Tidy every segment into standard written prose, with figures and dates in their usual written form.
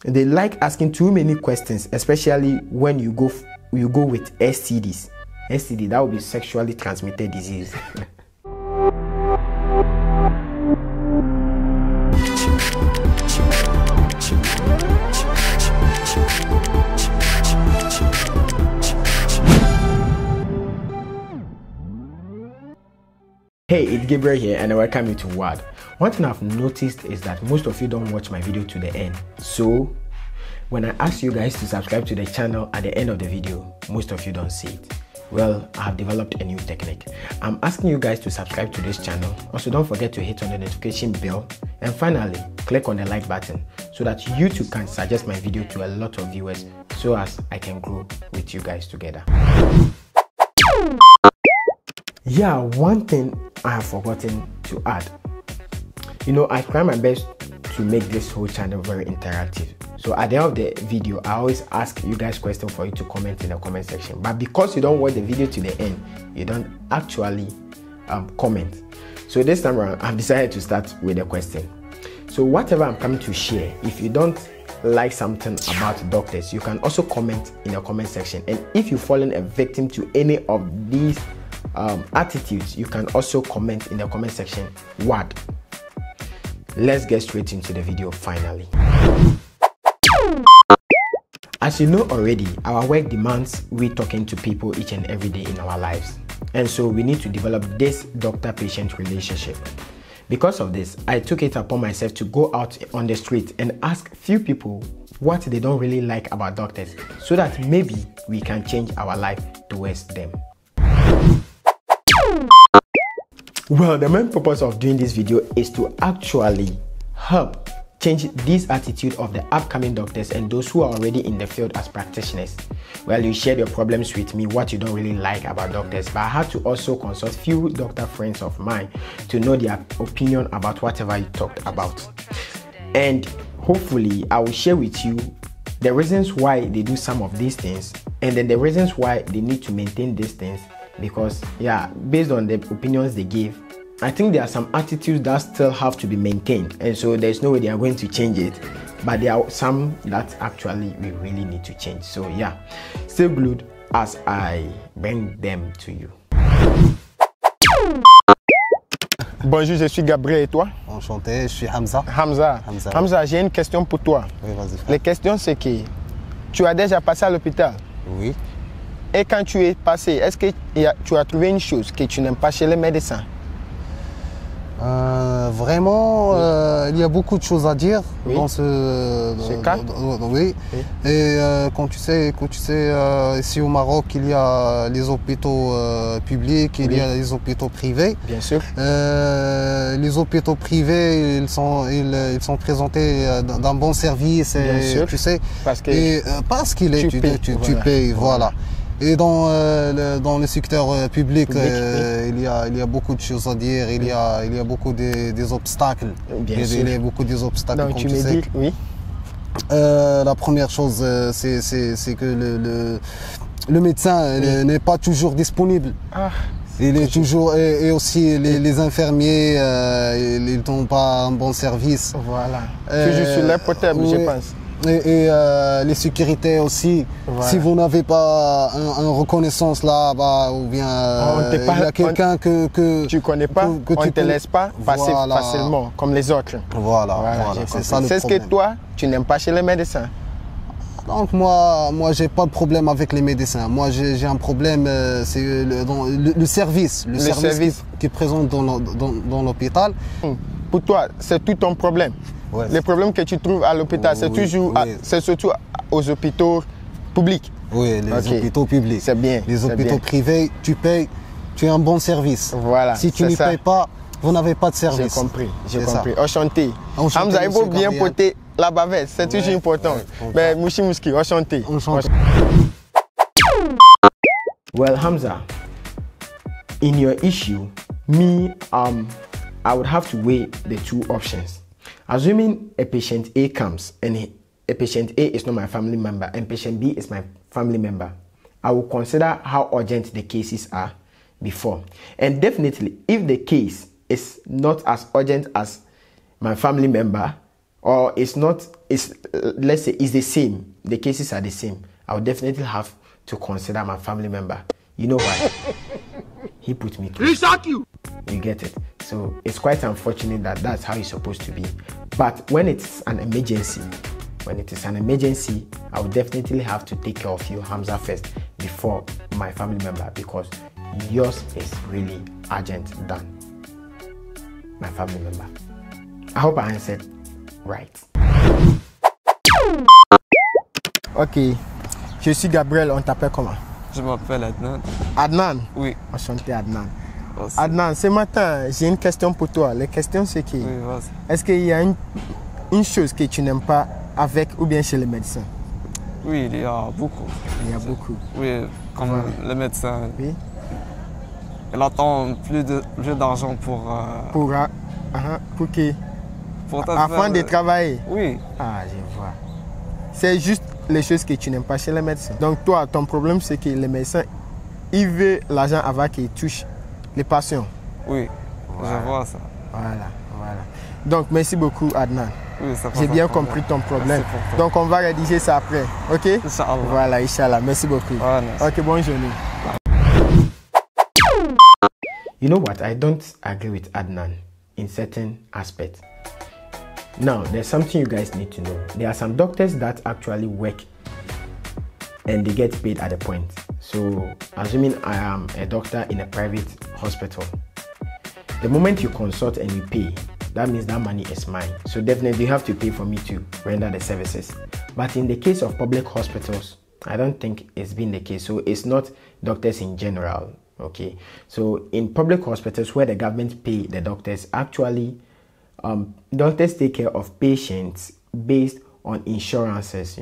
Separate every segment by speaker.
Speaker 1: They like asking too many questions, especially when you go with STDs. STD, that will be sexually transmitted disease. Hey, it's Gabriel here and I welcome you to WWADD. One thing I've noticed is that most of you don't watch my video to the end. So, when I ask you guys to subscribe to the channel at the end of the video, most of you don't see it. Well, I have developed a new technique. I'm asking you guys to subscribe to this channel. Also, don't forget to hit on the notification bell. And finally, click on the like button so that YouTube can suggest my video to a lot of viewers so as I can grow with you guys together. Yeah, one thing I have forgotten to add. I try my best to make this whole channel very interactive. So at the end of the video, I always ask you guys questions for you to comment in the comment section. But because you don't watch the video to the end, you don't actually comment. So this time around, I've decided to start with a question. So whatever I'm coming to share, if you don't like something about doctors, you can also comment in the comment section. And if you've fallen a victim to any of these attitudes, you can also comment in the comment section WWADD. Let's get straight into the video finally. As you know already, our work demands we talking to people each and every day in our lives, and so we need to develop this doctor-patient relationship. Because of this, I took it upon myself to go out on the street and ask few people what they don't really like about doctors, so that maybe we can change our life towards them. Well, the main purpose of doing this video is to actually help change this attitude of the upcoming doctors and those who are already in the field as practitioners. Well, you shared your problems with me, what you don't really like about doctors, but I had to also consult few doctor friends of mine to know their opinion about whatever you talked about. And hopefully I will share with you the reasons why they do some of these things, and then the reasons why they need to maintain these things. Because based on the opinions they gave, I think there are some attitudes that still have to be maintained, and so there's no way they are going to change it, but there are some that actually we really need to change. So stay glued as I bring them to you. Bonjour, je suis Gabriel, et toi?
Speaker 2: Enchanté, je suis Hamza.
Speaker 1: Hamza, j'ai une question pour toi.
Speaker 2: Oui, vas-y.
Speaker 1: La question c'est que tu as déjà passé à l'hôpital?
Speaker 2: Oui.
Speaker 1: Et quand tu es passé, est-ce que tu as trouvé une chose que tu n'aimes pas chez les médecins?
Speaker 2: Vraiment, il y a beaucoup de choses à dire dans ce
Speaker 1: cas.
Speaker 2: Oui. Et quand tu sais, ici au Maroc, il y a les hôpitaux publics, il y a les hôpitaux privés.
Speaker 1: Bien sûr.
Speaker 2: Les hôpitaux privés, ils sont présentés d'un bon service.
Speaker 1: Bien sûr.
Speaker 2: Tu sais,
Speaker 1: parce que
Speaker 2: tu payes, voilà. Et dans le secteur public, il y a beaucoup de choses à dire, il y a beaucoup des obstacles.
Speaker 1: Bien sûr.
Speaker 2: Il y a beaucoup des obstacles.
Speaker 1: Donc, tu me dis, oui.
Speaker 2: La première chose, c'est que le médecin n'est pas toujours disponible. Il est toujours, et aussi les infirmiers, ils n'ont pas un bon service.
Speaker 1: Voilà. Toujours sur les portables, je pense.
Speaker 2: Et les sécurités aussi. Voilà. Si vous n'avez pas une reconnaissance là-bas, ou bien il y a quelqu'un que
Speaker 1: tu connais pas, on ne te laisse pas passer facilement comme les autres.
Speaker 2: Voilà.
Speaker 1: C'est ça le problème. C'est ce que toi, tu n'aimes pas chez les médecins?
Speaker 2: Donc moi j'ai pas de problème avec les médecins. Moi j'ai un problème, c'est le service. Le service qui est présent dans l'hôpital.
Speaker 1: Pour toi, c'est tout ton problème. Ouais, les problèmes que tu trouves à l'hôpital, c'est surtout aux hôpitaux publics.
Speaker 2: Oui, les hôpitaux publics.
Speaker 1: C'est bien.
Speaker 2: Les hôpitaux privés, tu payes, tu as un bon service.
Speaker 1: Voilà.
Speaker 2: Si tu ne payes pas, vous n'avez pas de service.
Speaker 1: J'ai compris. Enchanté. Hamza, il faut bien porter la bavette, c'est toujours important. Mais Mouchi Mouski, enchanté. Well, Hamza, in your issue, I would have to weigh the two options. Assuming a patient A comes and a patient A is not my family member and patient B is my family member, I will consider how urgent the cases are before. And definitely, if the case is not as urgent as my family member, or it's not, it's let's say it's the same, the cases are the same, I would definitely have to consider my family member. You know why? He put me through. You get it? So it's quite unfortunate that that's how it's supposed to be. But when it's an emergency, I would definitely have to take care of you, Hamza, first before my family member, because yours is really urgent than my family member. I hope I answered right.
Speaker 3: Ok. Je suis Gabriel, on t'appelle comment?
Speaker 4: Je m'appelle Adnan.
Speaker 3: Adnan?
Speaker 4: Oui.
Speaker 3: Enchanté, Adnan.
Speaker 4: Aussi.
Speaker 3: Adnan, ce matin, j'ai une question pour toi. La question, c'est que,
Speaker 4: Oui, vas-y.
Speaker 3: est-ce qu'il y a une chose que tu n'aimes pas avec ou bien chez les médecins?
Speaker 4: Oui, il y a beaucoup.
Speaker 3: Il y a beaucoup.
Speaker 4: Oui, comme le médecin.
Speaker 3: Oui.
Speaker 4: Il attend plus d'argent pour
Speaker 3: qui? Afin de travailler?
Speaker 4: Oui.
Speaker 3: Ah, je vois. C'est juste les choses que tu n'aimes pas chez les médecins. Donc toi, ton problème, c'est que les médecins, ils veulent l'argent avant qu'ils touchent les patients.
Speaker 4: Oui, voilà. Je vois ça.
Speaker 3: Voilà. Donc merci beaucoup, Adnan.
Speaker 4: Oui,
Speaker 3: j'ai bien compris ton problème. Donc on va rédiger ça après, ok?
Speaker 4: Inch'Allah.
Speaker 3: Voilà, Inch'Allah. Merci beaucoup.
Speaker 4: Voilà, merci.
Speaker 3: Ok, bonne journée.
Speaker 1: You know what? I don't agree with Adnan in certain aspects. Now, there's something you guys need to know. There are some doctors that actually work and they get paid at a point. So, assuming I am a doctor in a private hospital, the moment you consult and you pay, that means that money is mine. So definitely you have to pay for me to render the services. But in the case of public hospitals, I don't think it's been the case. So it's not doctors in general, okay? So in public hospitals where the government pay the doctors, actually, doctors take care of patients based on insurances,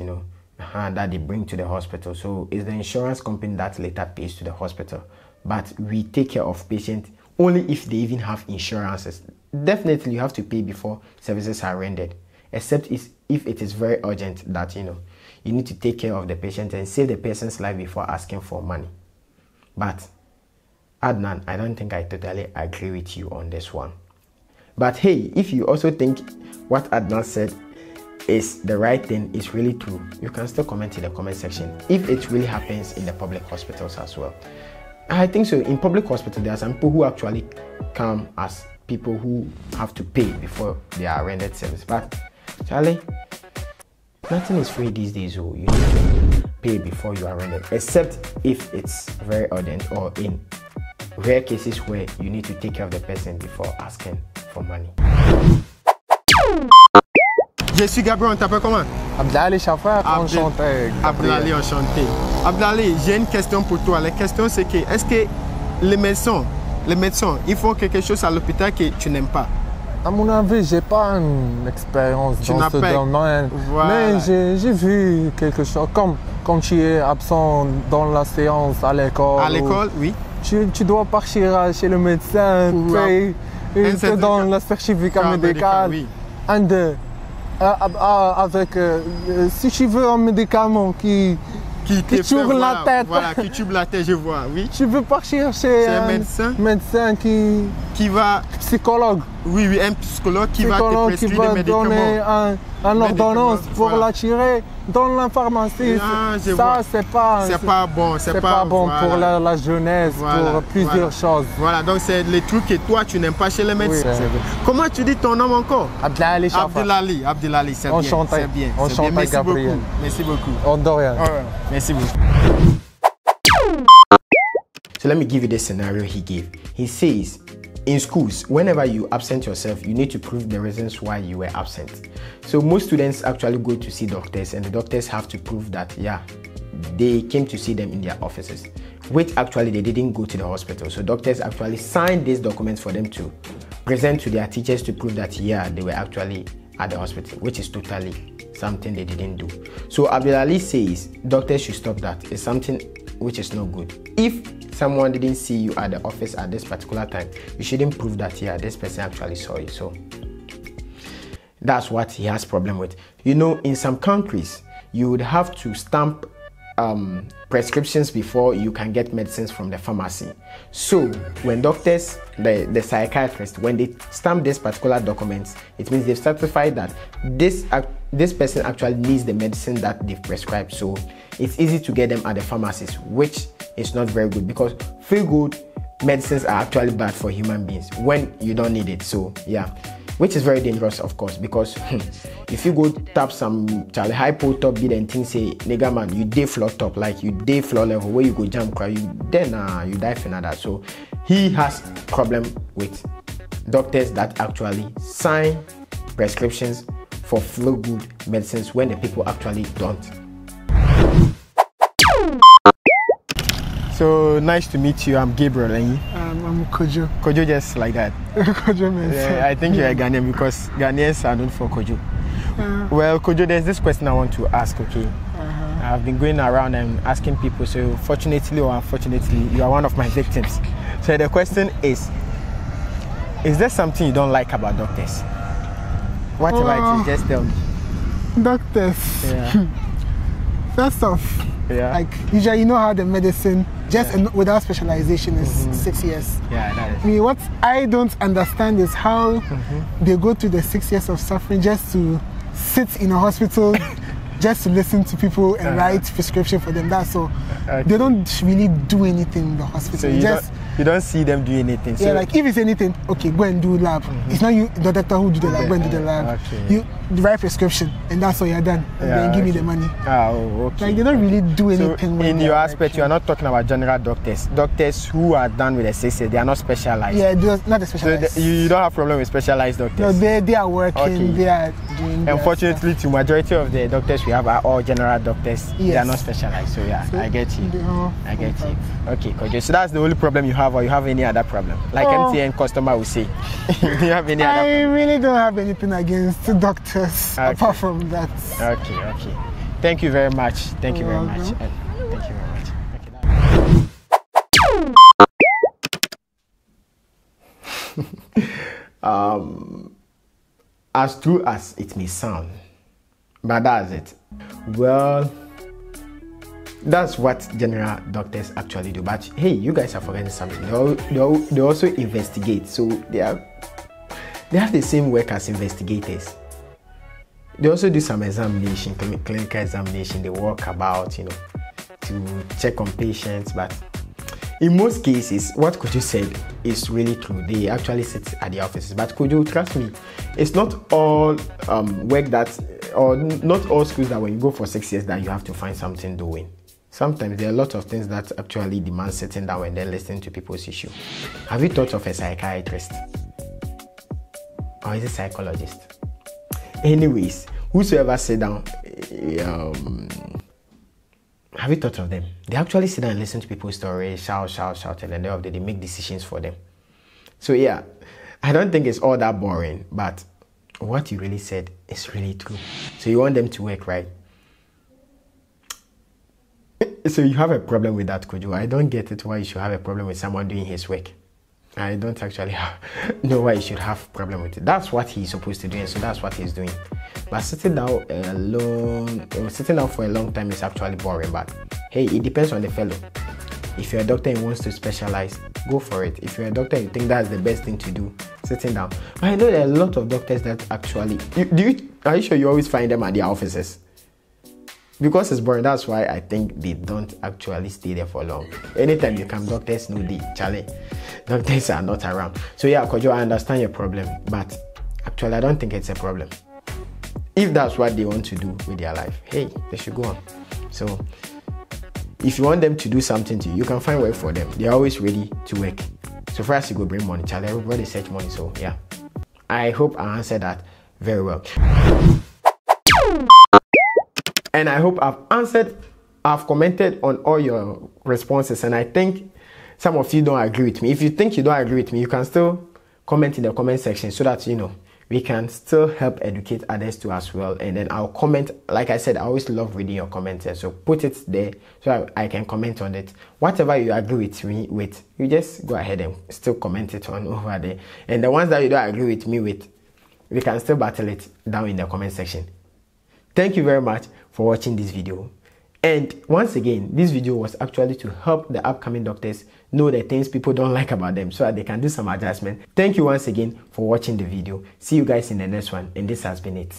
Speaker 1: that they bring to the hospital. So it's the insurance company that later pays to the hospital. But we take care of patients only if they even have insurances. Definitely you have to pay before services are rendered, except if it is very urgent that you need to take care of the patient and save the person's life before asking for money. But Adnan, I don't think I totally agree with you on this one. But hey, if you also think what Adnan said is the right thing, is really true, you can still comment in the comment section if it really happens in the public hospitals as well. I think so. In public hospitals, there are some people who actually come as people who have to pay before they are rendered service. But Charlie, nothing is free these days. So you need to pay before you are rendered, except if it's very urgent or in rare cases where you need to take care of the person before asking for money.
Speaker 3: Je suis Gabriel, on t'appelle comment?
Speaker 2: Abdali Chauffeur, enchanté.
Speaker 3: Abdali, enchanté. Abdali, j'ai une question pour toi. La question c'est que, est-ce que les médecins, ils font quelque chose à l'hôpital que tu n'aimes pas?
Speaker 2: À mon avis, j'ai pas une expérience dans ce domaine. Voilà. Mais j'ai vu quelque chose, comme quand tu es absent dans la séance à l'école. À l'école, oui. Tu dois partir chez le médecin, il te donne le certificat médical. Oui. Avec, si tu veux un médicament qui tube la tête.
Speaker 3: Voilà, qui tube la tête, je vois, oui.
Speaker 2: Tu veux partir chez un médecin qui va... Psychologue.
Speaker 3: Oui, un psychologue qui va te prescrire des médicaments.
Speaker 2: Donner une ordonnance pour la tirer dans la pharmacie. Ça, c'est pas bon. C'est pas bon pour la jeunesse, pour plusieurs choses.
Speaker 3: Voilà, donc c'est les trucs que toi, tu n'aimes pas chez les médecins. Oui. Comment tu dis ton nom encore?
Speaker 2: Abdali,
Speaker 3: c'est bien. C'est bien.
Speaker 2: Enchanté, Gabriel.
Speaker 3: Merci beaucoup.
Speaker 2: On de rien.
Speaker 3: Merci beaucoup.
Speaker 1: So let me give you the scenario he gave. He says, in schools, whenever you absent yourself, you need to prove the reasons why you were absent. So most students actually go to see doctors, and the doctors have to prove that, yeah, they came to see them in their offices, which actually they didn't go to the hospital. So doctors actually signed these documents for them to present to their teachers to prove that, yeah, they were actually at the hospital, which is totally something they didn't do. So Abdulali says doctors should stop that. It's something which is not good. If someone didn't see you at the office at this particular time, you shouldn't prove that, yeah, this person actually saw you. So that's what he has problem with. In some countries, you would have to stamp prescriptions before you can get medicines from the pharmacy. So when doctors, the psychiatrist, when they stamp this particular document, it means they've certified that this person actually needs the medicine that they've prescribed. So it's easy to get them at the pharmacies, which is not very good, because feel good medicines are actually bad for human beings when you don't need it. So yeah, which is very dangerous, of course, because if you go tap some Charlie hypo top beat and things say, nigga man, you day floor top, like you day floor level, where you go jump cry, you then you die for another. So he has problem with doctors that actually sign prescriptions for feel good medicines when the people actually don't.
Speaker 3: So nice to meet you. I'm Gabriel. And you?
Speaker 2: I'm Kojo.
Speaker 3: Kojo, just like that.
Speaker 2: Kojo means.
Speaker 3: I think you're a Ghanaian because Ghanaians are known for Kojo. Well, Kojo, there's this question I want to ask, okay? I've been going around and asking people, so fortunately or unfortunately, you are one of my victims. So the question is there something you don't like about doctors? Whatever it is, just tell me.
Speaker 2: Doctors.
Speaker 3: Yeah.
Speaker 2: First off,
Speaker 3: Yeah.
Speaker 2: like usually you know how the medicine just without specialization is 6 years.
Speaker 3: Yeah, that is.
Speaker 2: I mean, what I don't understand is how they go through the 6 years of suffering just to sit in a hospital, just to listen to people and write prescription for them. That's all.
Speaker 3: Okay.
Speaker 2: They don't really do anything in the hospital.
Speaker 3: So you don't see them do anything. So
Speaker 2: Yeah, like if it's anything, okay, go and do lab. It's not you, the doctor, who do the lab. Go and do the lab.
Speaker 3: Okay.
Speaker 2: You write prescription, and that's all you're done. And then give me the money.
Speaker 3: Okay.
Speaker 2: Like they don't really do anything.
Speaker 3: So
Speaker 2: when
Speaker 3: in
Speaker 2: they're
Speaker 3: your
Speaker 2: like-
Speaker 3: aspect, you are not talking about general doctors. Doctors who are done with the 6 years, they are not specialized.
Speaker 2: Yeah, not the
Speaker 3: So
Speaker 2: specialized.
Speaker 3: you don't have problem with specialized doctors.
Speaker 2: No, they are working.
Speaker 3: Okay.
Speaker 2: They are doing. their
Speaker 3: Unfortunately, the majority of the doctors we have are all general doctors. They are
Speaker 2: Yes.
Speaker 3: not specialized. So yeah, I get you.
Speaker 2: they are
Speaker 3: I get you. Okay, Kojo. So that's the only problem you have, or you have any other problem? Like
Speaker 2: Oh.
Speaker 3: MTN customer will say. Do you have any other
Speaker 2: I really don't have anything against the doctors
Speaker 3: Okay.
Speaker 2: apart from that.
Speaker 3: Okay. Thank you very much. Thank you very much.
Speaker 2: welcome.
Speaker 3: Thank you very much. As true as it may sound, but that's it. Well, that's what general doctors actually do. But hey, you guys are forgetting something. They also investigate. So they have the same work as investigators. They also do some examination, clinical examination. They walk about, to check on patients. But in most cases, what Kojo said is really true. They actually sit at the offices. But Kojo, trust me, it's not all work or not all schools that when you go for 6 years that you have to find something doing. Sometimes there are a lot of things that actually demand sitting down and then listening to people's issue. Have you thought of a psychiatrist? Or is it a psychologist? Anyways, whosoever sit down, have you thought of them? They actually sit down and listen to people's stories, shout, and at the end of the day, they make decisions for them. So yeah, I don't think it's all that boring, but what you really said is really true. So you want them to work, right? So you have a problem with that, Kojo. I don't get it why you should have a problem with someone doing his work. I don't actually know why you should have a problem with it. That's what he's supposed to do, and so that's what he's doing. But sitting down for a long time is actually boring. But hey, it depends on the fellow. If you're a doctor and wants to specialize, go for it. If you're a doctor and you think that's the best thing to do, sitting down. But I know there are a lot of doctors that actually... Are you sure you always find them at their offices? Because it's boring, that's why I think they don't actually stay there for long. Anytime you come, doctors know doctors are not around. So yeah, Kojo, I understand your problem, but actually I don't think it's a problem. If that's what they want to do with their life, hey, they should go on. So if you want them to do something to you, you can find work for them. They're always ready to work. So first you go bring money, Charlie. Everybody search money. So yeah, I hope I answered that very well. And I hope I've commented on all your responses, and I think some of you don't agree with me. If you think you don't agree with me, you can still comment in the comment section so that we can still help educate others too as well. And then I'll comment. Like I said, I always love reading your comments, so put it there so I can comment on it. Whatever you agree with me with, you just go ahead and still comment it on over there. And the ones that you don't agree with me with, we can still battle it down in the comment section. Thank you very much for watching this video. And once again, this video was actually to help the upcoming doctors know the things people don't like about them so that they can do some adjustment. Thank you once again for watching the video. See you guys in the next one, and this has been it.